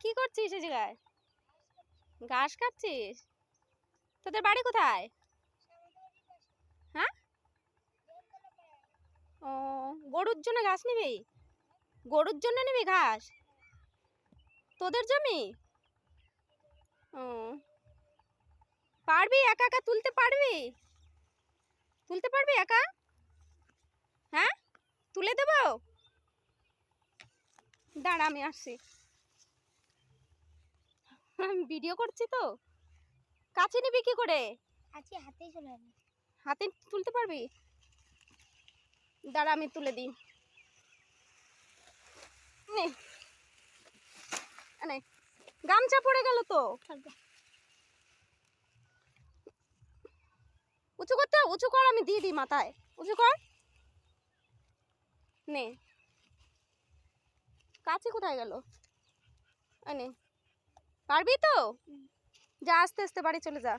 কি করছিস এই জায়গায়? ঘাস কাটছিস? তোদের বাড়ি কোথায়? হ্যাঁ, ও, গরুর জন্য ঘাস নিবি? গরুর জন্য নিবি ঘাস? তোদের জমি? ও, পারবি একা একা তুলতে পারবি? তুলতে পারবি একা? হ্যাঁ, তুলে দেবো? দাঁড়া আমি আসছি, আমি ভিডিও করছি তো। কাছে নিবি কি করে? আজকে হাতেই চলে যাবে। হাতে তুলতে পারবি? দাঁড়া আমি তুলে দিই। নে নে, গামছা পড়ে গেল তো। উঁচু করতে, উঁচু কর, আমি দিয়ে দিই মাথায়। উঁচু কর, নে। কাছে কোথায় গেল? নে, পারবি তো? যা আস্তে আস্তে বাড়ি চলে যা।